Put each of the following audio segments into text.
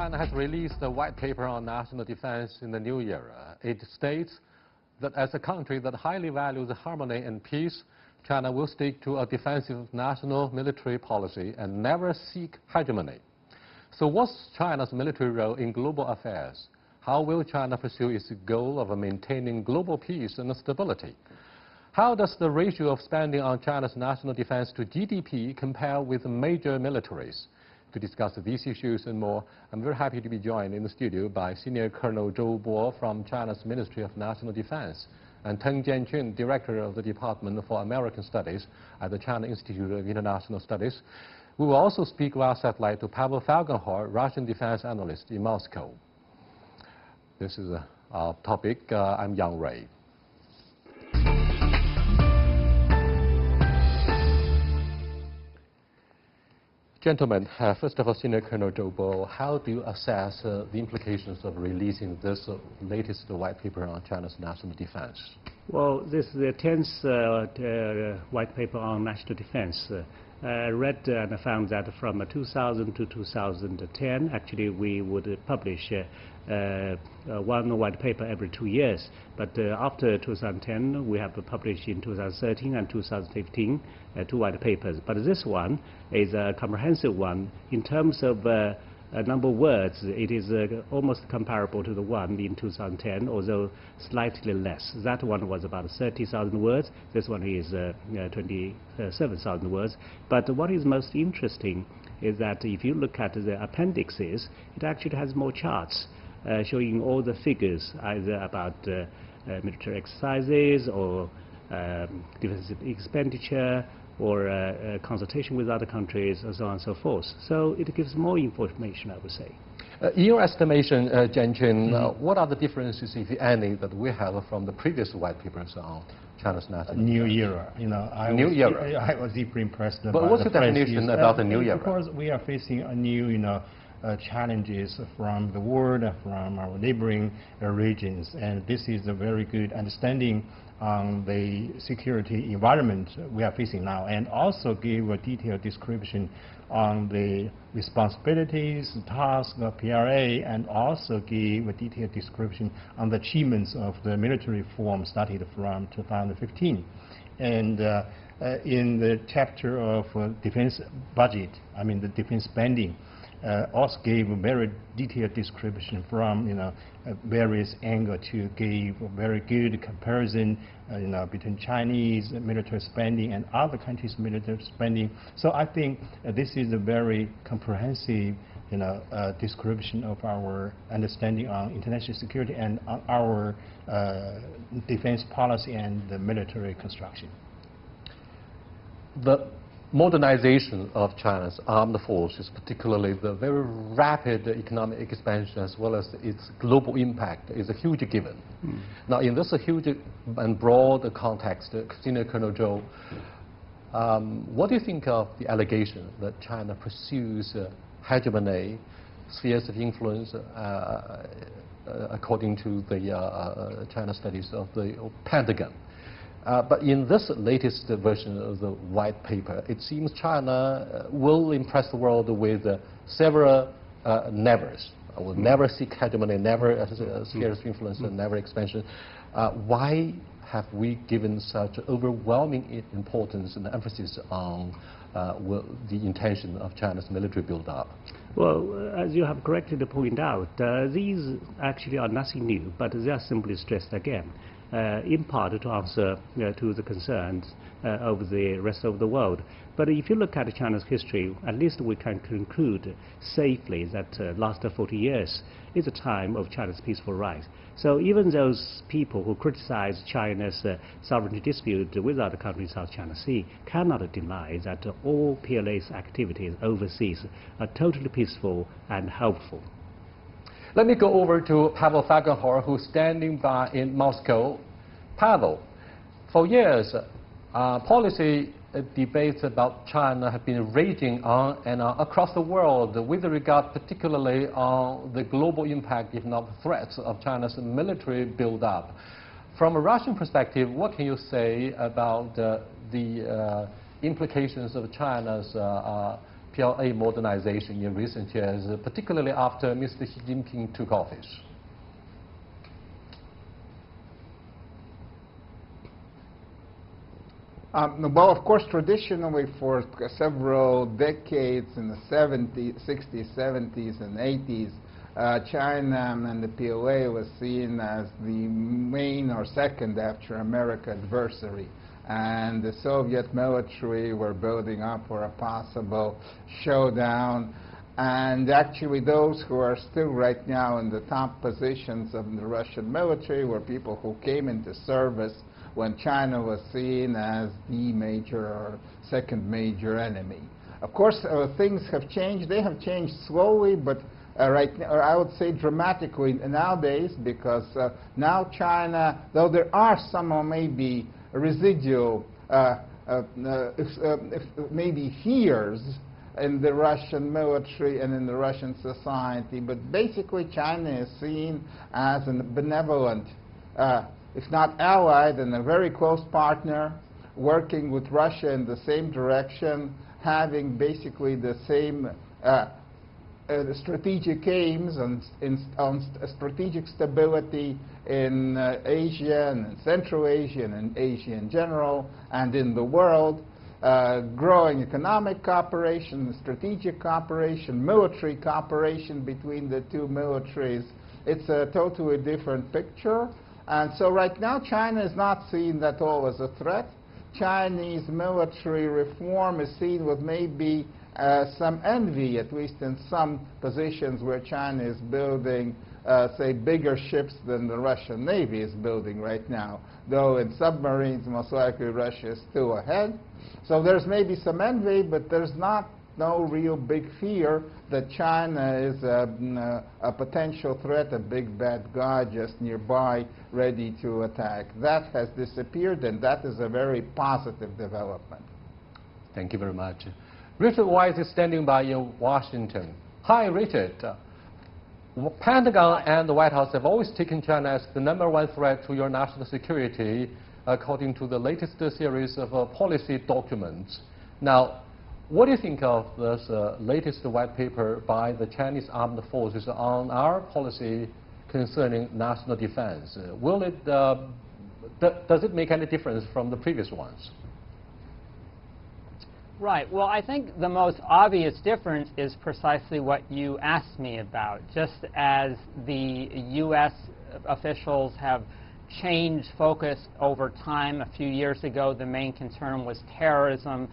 China has released a white paper on national defense in the new era. It states that as a country that highly values harmony and peace, China will stick to a defensive national military policy and never seek hegemony. So what's China's military role in global affairs? How will China pursue its goal of maintaining global peace and stability? How does the ratio of spending on China's national defense to GDP compare with major militaries? To discuss these issues and more, I'm very happy to be joined in the studio by Senior Colonel Zhou Bo from China's Ministry of National Defense and Teng Jianqun, Director of the Department for American Studies at the China Institute of International Studies. We will also speak via satellite to Pavel Falkenhor, Russian defense analyst in Moscow. This is our topic. I'm Yang Ray. Gentlemen, first of all, Senior Colonel Zhou Bo, how do you assess the implications of releasing this latest white paper on China's national defense? Well, this is the 10th white paper on national defense. I read and found that from 2000 to 2010, actually, we would publish one white paper every 2 years. But after 2010, we have published in 2013 and 2015 two white papers. But this one is a comprehensive one. In terms of number of words, it is almost comparable to the one in 2010, although slightly less. That one was about 30,000 words. This one is 27,000 words. But what is most interesting is that if you look at the appendixes, it actually has more charts showing all the figures, either about military exercises or defensive expenditure or consultation with other countries, and so on and so forth. So it gives more information, I would say. In your estimation, Jianqun, what are the differences, if any, that we have from the previous white papers on China's national new defense? era? You know, I was deeply impressed. But what's the definition about the new era? Because we are facing a new, challenges from the world, from our neighboring regions, and this is a very good understanding on the security environment we are facing now, and also give a detailed description on the responsibilities, tasks of PRA, and also give a detailed description on the achievements of the military reform started from 2015. And in the chapter of defense budget, the defense spending, also gave a very detailed description from various angles to give a very good comparison between Chinese military spending and other countries' military spending. So I think this is a very comprehensive description of our understanding on international security and on our defense policy and the military construction. The modernization of China's armed forces, particularly the very rapid economic expansion as well as its global impact, is a huge given. Now, in this huge and broad context, Senior Colonel Zhou, what do you think of the allegation that China pursues hegemony, spheres of influence, according to the China studies of the Pentagon? But in this latest version of the white paper, it seems China will impress the world with several nevers. Will never seek hegemony, never spheres of influence, and never expansion. Why have we given such overwhelming importance and emphasis on the intention of China's military build-up? Well, as you have correctly pointed out, these actually are nothing new, but they are simply stressed again. In part to answer to the concerns of the rest of the world. But if you look at China's history, at least we can conclude safely that last 40 years is a time of China's peaceful rise. So even those people who criticize China's sovereignty dispute with other countries in South China Sea cannot deny that all PLA's activities overseas are totally peaceful and helpful. Let me go over to Pavel Falkenhor, who's standing by in Moscow. Pavel, for years, policy debates about China have been raging on and on across the world with regard particularly on the global impact, if not threats, of China's military build-up. From a Russian perspective, what can you say about the implications of China's PLA modernization in recent years, particularly after Mr. Xi Jinping took office? Well, of course, traditionally for several decades in the 60s, 70s, and 80s, China and the PLA was seen as the main or second after America adversary. And the Soviet military were building up for a possible showdown. And actually those who are still right now in the top positions of the Russian military were people who came into service when China was seen as the major or second major enemy. Of course, things have changed. They have changed slowly, but right now, or I would say dramatically nowadays, because now China, though there are some maybe residual, maybe fears in the Russian military and in the Russian society, but basically China is seen as a benevolent, if not ally, then a very close partner, working with Russia in the same direction, having basically the same strategic aims on strategic stability in Asia and in Central Asia and in Asia in general and in the world, growing economic cooperation, strategic cooperation, military cooperation between the two militaries. It's a totally different picture. And so right now China is not seen at all as a threat. Chinese military reform is seen with maybe some envy, at least in some positions where China is building, say, bigger ships than the Russian Navy is building right now. Though in submarines, most likely Russia is still ahead. So there's maybe some envy, but there's no real big fear that China is a potential threat, a big bad guy just nearby, ready to attack. That has disappeared, and that is a very positive development. Thank you very much. Richard Weiss is standing by in Washington. Hi, Richard. Pentagon and the White House have always taken China as the #1 threat to your national security, according to the latest series of policy documents. Now, what do you think of this latest white paper by the Chinese armed forces on our policy concerning national defense? Will it, does it make any difference from the previous ones? Right. Well, I think the most obvious difference is precisely what you asked me about. Just as the U.S. officials have changed focus over time, a few years ago the main concern was terrorism,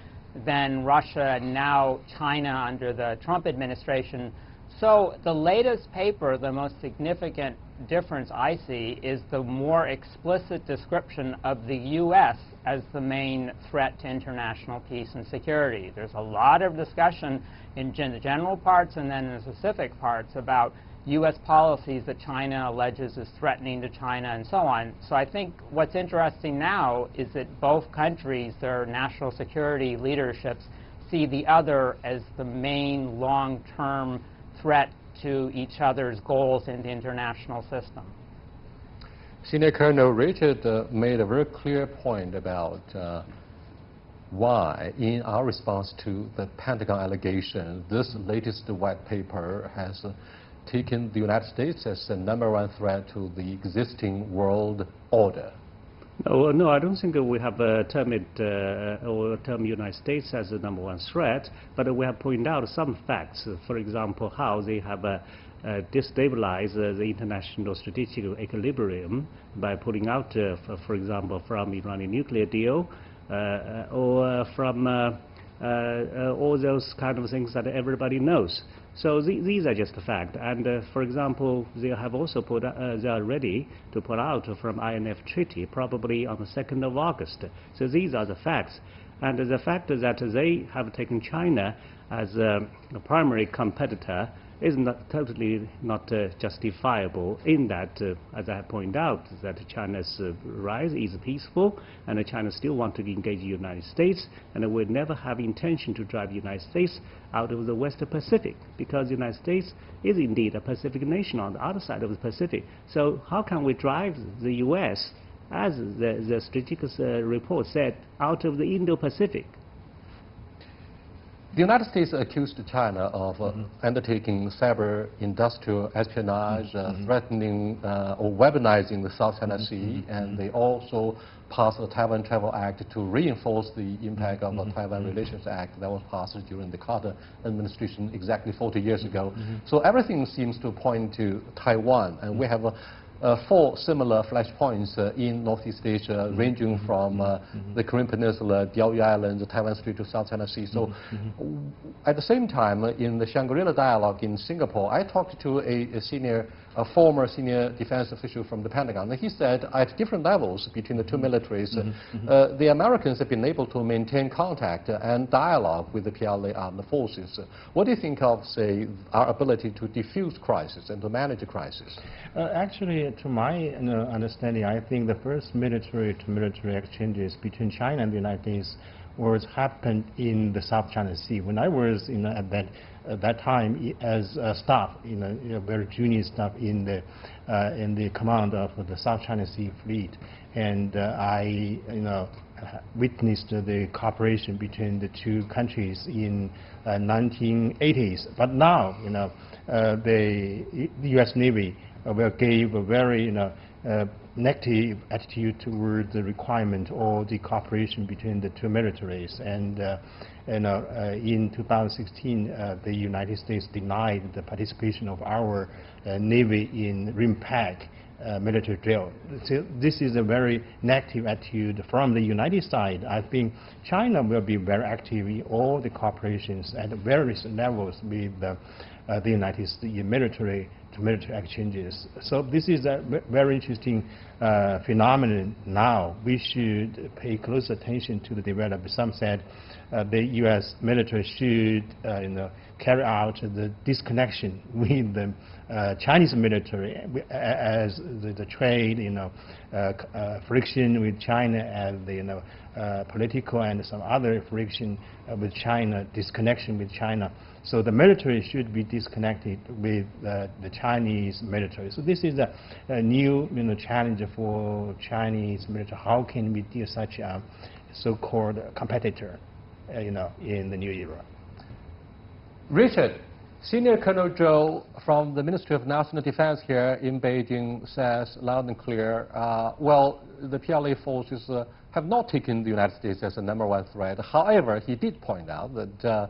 then Russia, and now China under the Trump administration. So the latest paper, the most significant difference I see is the more explicit description of the U.S. as the main threat to international peace and security. There's a lot of discussion in the general parts and then in the specific parts about U.S. policies that China alleges is threatening to China and so on. So I think what's interesting now is that both countries, their national security leaderships, see the other as the main long-term threat to each other's goals in the international system. Senior Colonel Richard made a very clear point about why, in our response to the Pentagon allegation, this latest white paper has taken the United States as the #1 threat to the existing world order. No, I don't think we have termed it or termed United States as the #1 threat, but we have pointed out some facts. For example, how they have destabilized the international strategic equilibrium by pulling out, for example, from Iranian nuclear deal or from all those kind of things that everybody knows. So these are just a fact. And for example, they have also they are ready to pull out from INF Treaty, probably on the 2nd of August. So these are the facts. And the fact that they have taken China as a primary competitor is totally not justifiable in that, as I have pointed out, that China's rise is peaceful, and China still wants to engage the United States, and would never have intention to drive the United States out of the West Pacific, because the United States is indeed a Pacific nation on the other side of the Pacific. So how can we drive the U.S., as the strategic report said, out of the Indo-Pacific? The United States accused China of undertaking cyber industrial espionage, threatening or weaponizing the South China Sea, and they also passed the Taiwan Travel Act to reinforce the impact of the Taiwan Relations Act that was passed during the Carter administration exactly 40 years ago. So everything seems to point to Taiwan, and we have 4 similar flashpoints in Northeast Asia, ranging from the Korean Peninsula, Diaoyu Islands, the Taiwan Strait to South China Sea. So at the same time, in the Shangri-La dialogue in Singapore, I talked to a former senior defense official from the Pentagon, and he said at different levels between the two militaries, the Americans have been able to maintain contact and dialogue with the PLA armed forces. What do you think of, say, our ability to diffuse crisis and to manage a crisis? Actually, to my understanding, I think the first military-to-military exchanges between China and the United States happened in the South China Sea. When I was at that time as staff, very junior staff in the command of the South China Sea Fleet, and I witnessed the cooperation between the two countries in 1980s. But now, the U.S. Navy gave a very negative attitude toward the requirement or the cooperation between the two militaries. And in 2016, the United States denied the participation of our Navy in RIMPAC military drill. So this is a very negative attitude from the United side. I think China will be very active in all the cooperations at various levels with the United States military-to-military exchanges. So this is a very interesting phenomenon now. We should pay close attention to the development. Some said the U.S. military should carry out the disconnection with the Chinese military as the trade, friction with China, and the political and some other friction with China, disconnection with China. So the military should be disconnected with the Chinese military. So this is a new challenge for Chinese military. How can we deal such a so-called competitor, in the new era? Richard, Senior Colonel Zhou from the Ministry of National Defense here in Beijing says loud and clear, well, the PLA forces have not taken the United States as the #1 threat. However, he did point out that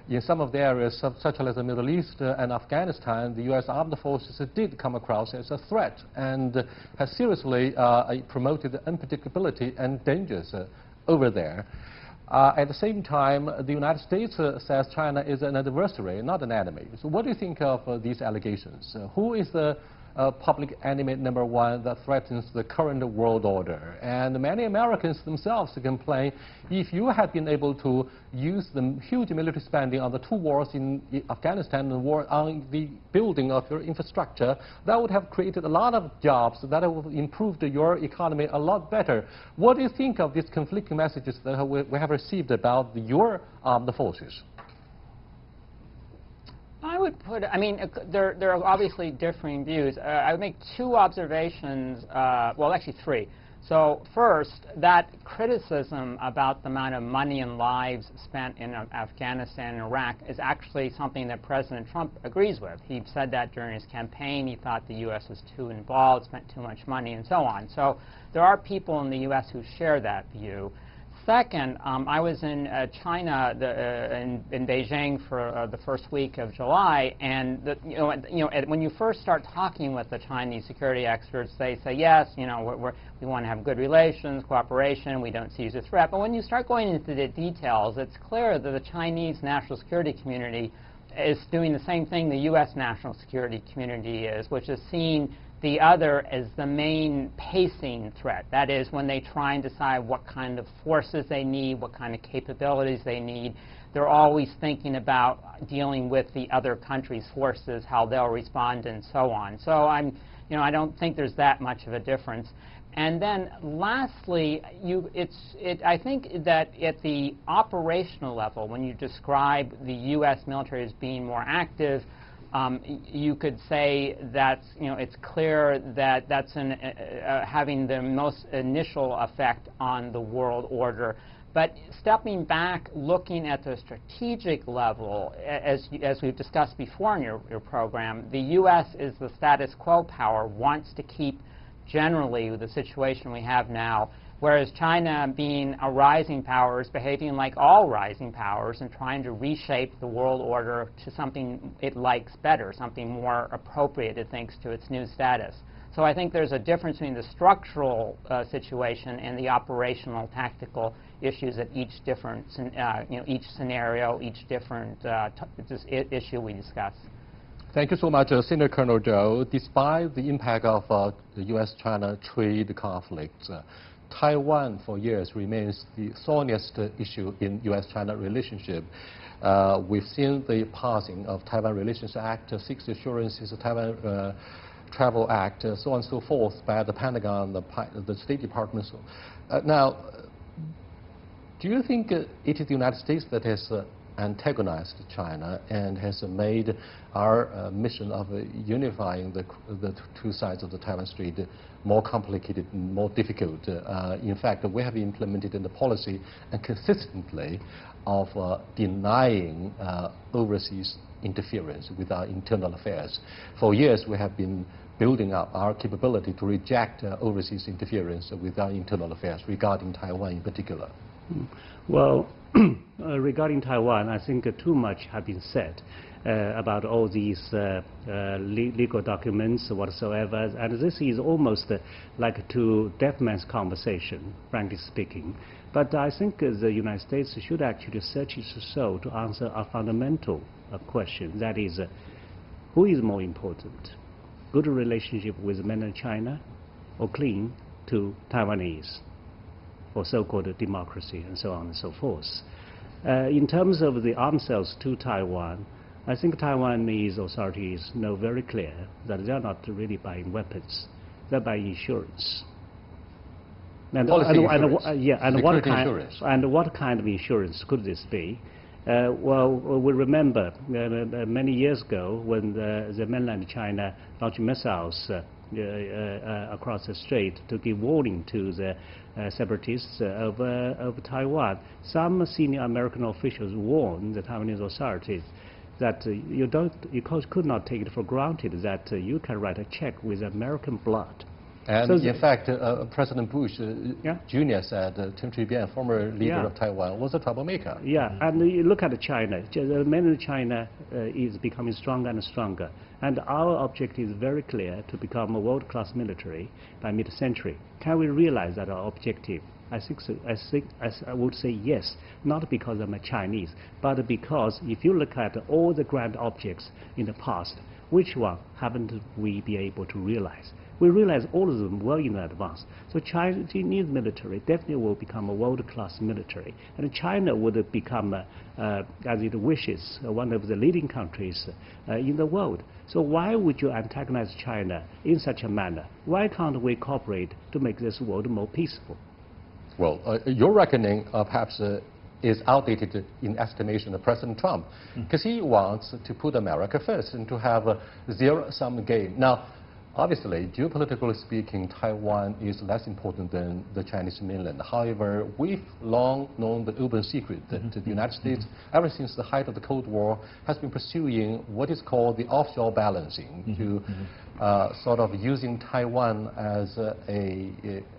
in some of the areas, such as the Middle East and Afghanistan, the U.S. armed forces did come across as a threat and has seriously promoted unpredictability and dangers over there. At the same time, the United States says China is an adversary, not an enemy. So what do you think of these allegations? Who is the public enemy #1 that threatens the current world order? And many Americans themselves complain, if you had been able to use the huge military spending on the 2 wars in Afghanistan and the war on the building of your infrastructure, that would have created a lot of jobs, that would have improved your economy a lot better. What do you think of these conflicting messages that we have received about your armed forces? I would put, there are obviously differing views. I would make 2 observations, well, actually 3. So first, that criticism about the amount of money and lives spent in Afghanistan and Iraq is actually something that President Trump agrees with. He said that during his campaign. He thought the U.S. was too involved, spent too much money, and so on. So there are people in the U.S. who share that view. Second, I was in China, in Beijing for the first week of July, and when you first start talking with the Chinese security experts, they say, yes, we want to have good relations, cooperation, we don't see it as a threat. But when you start going into the details, it's clear that the Chinese national security community is doing the same thing the U.S. national security community is, which is seeing the other as the main pacing threat. That is, when they try and decide what kind of forces they need, what kind of capabilities they need, they're always thinking about dealing with the other country's forces, how they'll respond, and so on. So I don't think there's that much of a difference. And then lastly, I think that at the operational level, when you describe the U.S. military as being more active, you could say that it's clear that that's having the most initial effect on the world order. But stepping back, looking at the strategic level, as we've discussed before in your program, the U.S. is the status quo power, wants to keep generally the situation we have now, whereas China, being a rising power, is behaving like all rising powers and trying to reshape the world order to something it likes better, something more appropriate, it thinks, to its new status. So I think there's a difference between the structural situation and the operational, tactical issues at each different, each scenario, each different issue we discuss. Thank you so much, Senior Colonel Zhou. Despite the impact of the U.S.-China trade conflict, Taiwan for years remains the thorniest issue in U.S.-China relationship. We've seen the passing of Taiwan Relations Act, 6 assurances, Taiwan Travel Act, so on and so forth, by the Pentagon, the State Department. Now, do you think it is the United States that has antagonized China and has made our mission of unifying the two sides of the Taiwan Strait more complicated and more difficult? In fact, we have implemented in the policy and consistently of denying overseas interference with our internal affairs. For years, we have been building up our capability to reject overseas interference with our internal affairs regarding Taiwan in particular. Well, regarding Taiwan, I think too much has been said about all these legal documents whatsoever, and this is almost like a deaf man's conversation, frankly speaking. But I think the United States should actually search its soul to answer a fundamental question, that is, who is more important? Good relationship with mainland China or cling to Taiwanese, or so-called democracy, and so on and so forth. In terms of the arms sales to Taiwan, I think Taiwanese authorities know very clear that they are not really buying weapons, they're buying insurance. And what kind of insurance could this be? Well, we remember many years ago when the mainland China launched missiles across the strait to give warning to the separatists of Taiwan. Some senior American officials warned the Taiwanese authorities that you could not take it for granted that you can write a check with American blood. And so in fact, President Bush Jr. said Chen Shui-bian, former leader of Taiwan, was a troublemaker. Yeah, and you look at China. Mainland China is becoming stronger and stronger. And our objective is very clear, to become a world-class military by mid-century. Can we realize that our objective? I think so. I would say yes, not because I'm a Chinese, but because if you look at all the grand objects in the past, which one haven't we been able to realize? We realize all of them well in advance. So Chinese military definitely will become a world-class military. And China would become, as it wishes, one of the leading countries in the world. So why would you antagonize China in such a manner? Why can't we cooperate to make this world more peaceful? Well, your reckoning perhaps is outdated in estimation of President Trump, because he wants to put America first and to have a zero-sum game. Now, obviously, geopolitically speaking, Taiwan is less important than the Chinese mainland. However, we've long known the open secret that the United States, ever since the height of the Cold War, has been pursuing what is called the offshore balancing, to sort of using Taiwan as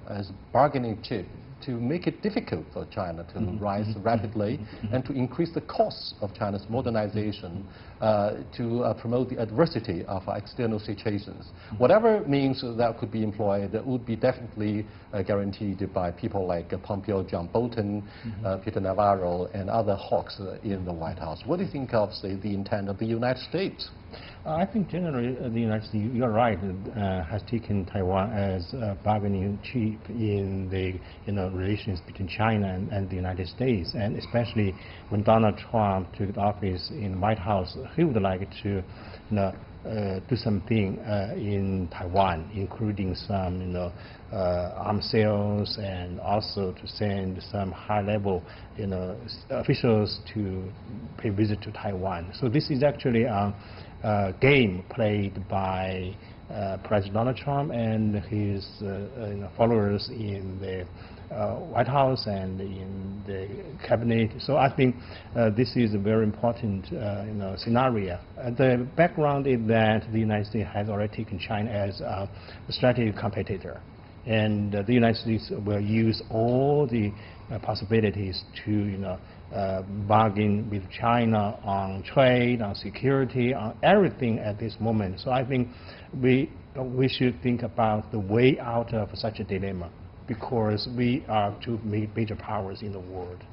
as bargaining chip to make it difficult for China to rise rapidly and to increase the costs of China's modernization, to promote the adversity of external situations. Whatever means that could be employed would be definitely guaranteed by people like Pompeo, John Bolton, Peter Navarro, and other hawks in the White House. What do you think of, say, the intent of the United States? I think generally the United States, you're right, has taken Taiwan as a bargaining chip in the relations between China and the United States, and especially when Donald Trump took office in the White House, he would like to do something in Taiwan, including some arms sales, and also to send some high-level officials to pay visit to Taiwan. So this is actually a game played by President Donald Trump and his followers in the White House and in the cabinet. So I think this is a very important scenario. The background is that the United States has already taken China as a strategic competitor, and the United States will use all the possibilities to bargain with China on trade, on security, on everything at this moment. So I think we should think about the way out of such a dilemma, because we are two major powers in the world.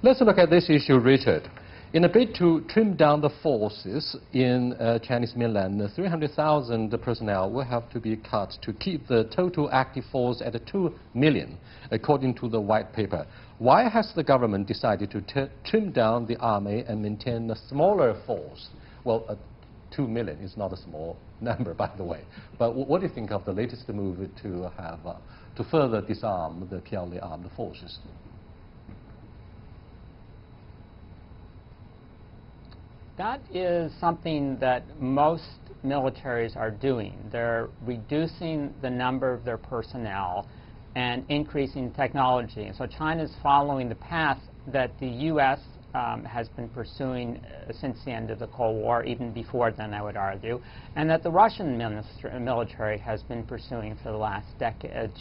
Let's look at this issue, Richard. In a bid to trim down the forces in Chinese mainland, 300,000 personnel will have to be cut to keep the total active force at 2 million, according to the white paper. Why has the government decided to trim down the army and maintain a smaller force? Well, 2 million is not a small number, by the way. But what do you think of the latest move to have to further disarm the PLA armed forces? That is something that most militaries are doing. They're reducing the number of their personnel and increasing technology. And so China's following the path that the U.S. Has been pursuing since the end of the Cold War, even before then, I would argue, and that the Russian military has been pursuing for the last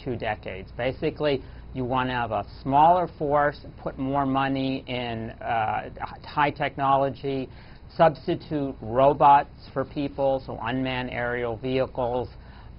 2 decades. Basically, you want to have a smaller force, put more money in high technology, substitute robots for people, so unmanned aerial vehicles,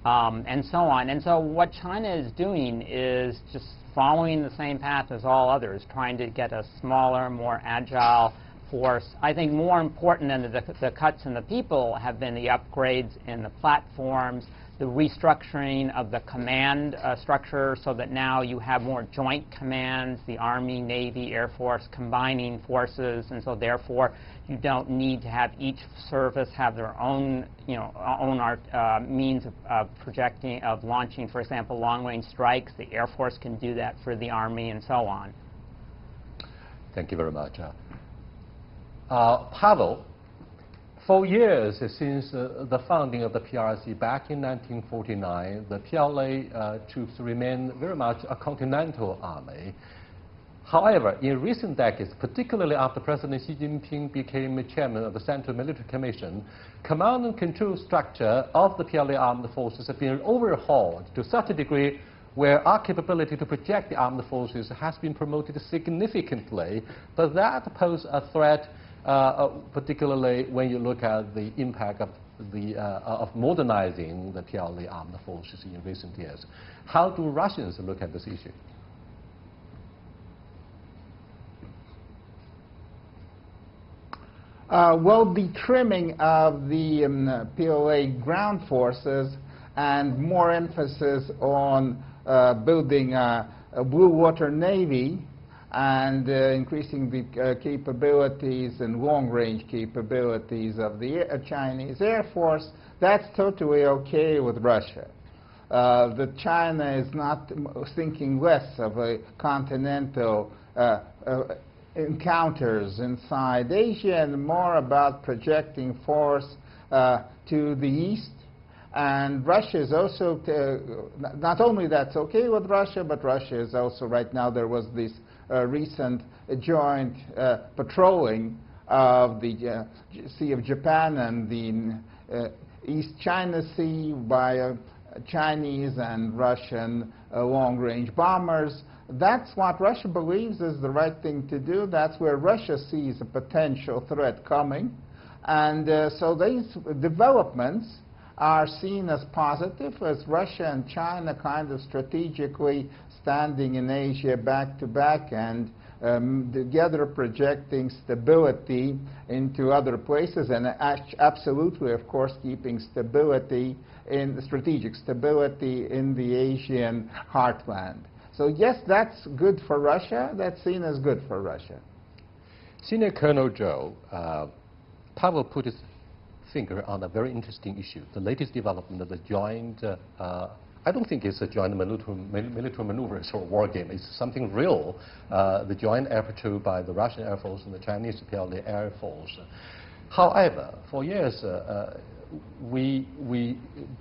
and so on. And so what China is doing is just following the same path as all others, trying to get a smaller, more agile force. I think more important than the cuts in the people have been the upgrades in the platforms, the restructuring of the command structure so that now you have more joint commands, the Army, Navy, Air Force combining forces, and so therefore you don't need to have each service have their own, means of projecting, of launching, for example, long-range strikes. The Air Force can do that for the Army and so on. Thank you very much. Pavel, for years since the founding of the PRC back in 1949, the PLA troops remain very much a continental army. However, in recent decades, particularly after President Xi Jinping became chairman of the Central Military Commission, command and control structure of the PLA armed forces have been overhauled to such a degree where our capability to project the armed forces has been promoted significantly. But that poses a threat, particularly when you look at the impact of modernizing the PLA armed forces in recent years. How do Russians look at this issue? Well, the trimming of the PLA ground forces and more emphasis on building a blue water navy and increasing the capabilities and long-range capabilities of the Chinese Air Force, that's totally okay with Russia. That China is not thinking less of a continental encounters inside Asia and more about projecting force to the east. And Russia is also, not only that's okay with Russia, but Russia is also, right now there was this recent joint patrolling of the Sea of Japan and the East China Sea by Chinese and Russian long-range bombers. That's what Russia believes is the right thing to do. That's where Russia sees a potential threat coming. And so these developments are seen as positive, as Russia and China kind of strategically standing in Asia back to back and together projecting stability into other places, and absolutely, of course, keeping stability in strategic stability in the Asian heartland. So yes, that's good for Russia. That's seen as good for Russia. Senior Colonel Zhou, Pavel put his finger on a very interesting issue. The latest development of the joint, I don't think it's a joint military maneuvers or war game. It's something real, the joint air patrol by the Russian Air Force and the Chinese PLA Air Force. However, for years, we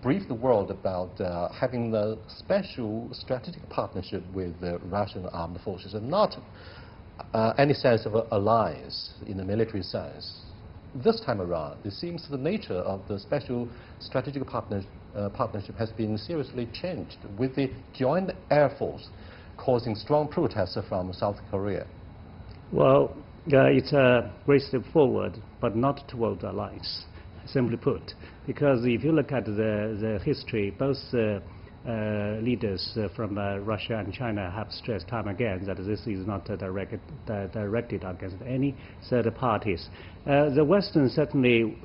briefed the world about having a special strategic partnership with the Russian armed forces, and not any sense of alliance in the military sense. This time around, it seems the nature of the special strategic partnership has been seriously changed, with the joint air force causing strong protests from South Korea. Well, it's a great step forward, but not toward alliance, simply put. Because if you look at the history, both leaders from Russia and China have stressed time again that this is not directed against any third parties. The Western certainly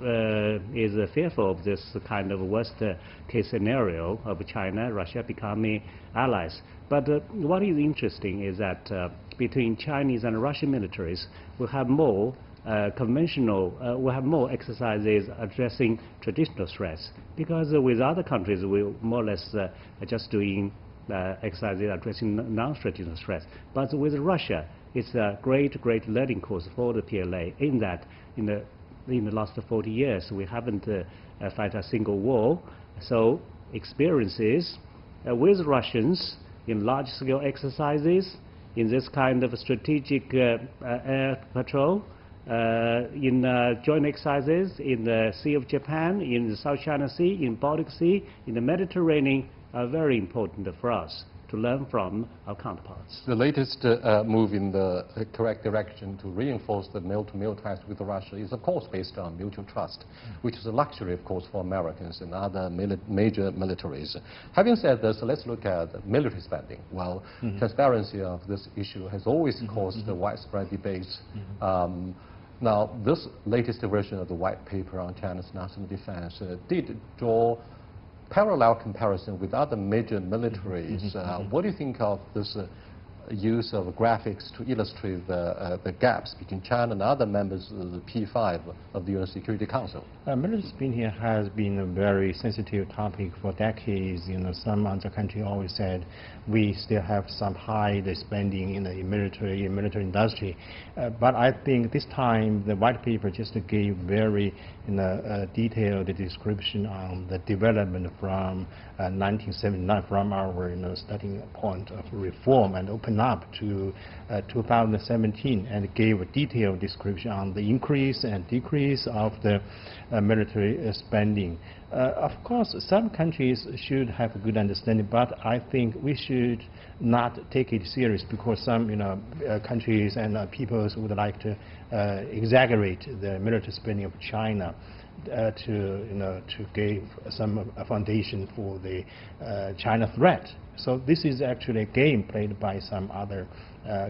is fearful of this kind of worst case scenario of China, Russia becoming allies. But what is interesting is that between Chinese and Russian militaries, we have more we have more exercises addressing traditional threats, because with other countries we more or less just doing exercises addressing non-traditional threats. But with Russia, it's a great learning course for the PLA, in that in the last 40 years we haven't fight a single war. So experiences with Russians in large-scale exercises, in this kind of strategic air patrol, in joint exercises in the Sea of Japan, in the South China Sea, in Baltic Sea, in the Mediterranean, are very important for us to learn from our counterparts. The latest move in the correct direction to reinforce the mil-to-mil ties with Russia is, of course, based on mutual trust, which is a luxury, of course, for Americans and other major militaries. Having said this, let's look at military spending. Well, transparency of this issue has always caused widespread debates. Now, this latest version of the white paper on China's national defense did draw parallel comparison with other major militaries. What do you think of this use of graphics to illustrate the gaps between China and other members of the P5 of the UN Security Council? Military spending here has been a very sensitive topic for decades. Some other countries always said we still have some high spending in the military industry. But I think this time the white paper just gave very detailed description on the development from 1979, from our starting point of reform, and open up to 2017, and gave a detailed description on the increase and decrease of the military spending. Of course, some countries should have a good understanding, but I think we should not take it serious, because some countries and peoples would like to exaggerate the military spending of China to give some foundation for the China threat. So this is actually a game played by some other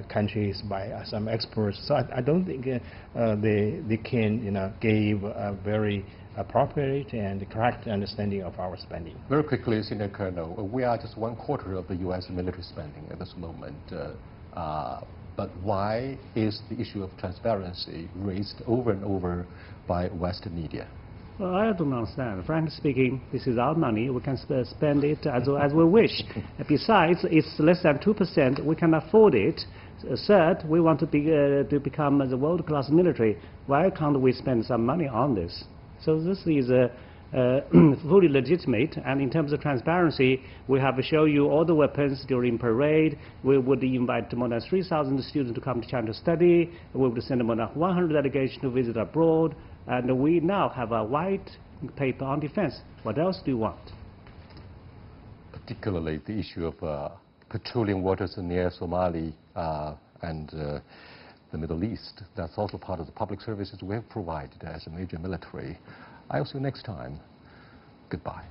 countries, by some experts. So I don't think they can give a very appropriate and correct understanding of our spending. Very quickly, Senior Colonel, we are just 1/4 of the U.S. military spending at this moment. But why is the issue of transparency raised over and over by Western media? Well, I don't understand. Frankly speaking, this is our money. We can spend it as we wish. Besides, it's less than 2%. We can afford it. Third, we want to become the world-class military. Why can't we spend some money on this? So this is fully legitimate. And in terms of transparency, we have shown you all the weapons during parade. We would invite more than 3,000 students to come to China to study. We would send more than 100 delegations to visit abroad. And we now have a white paper on defense. What else do you want? Particularly the issue of patrolling waters near Somalia and the Middle East. That's also part of the public services we have provided as a major military. I'll see you next time. Goodbye.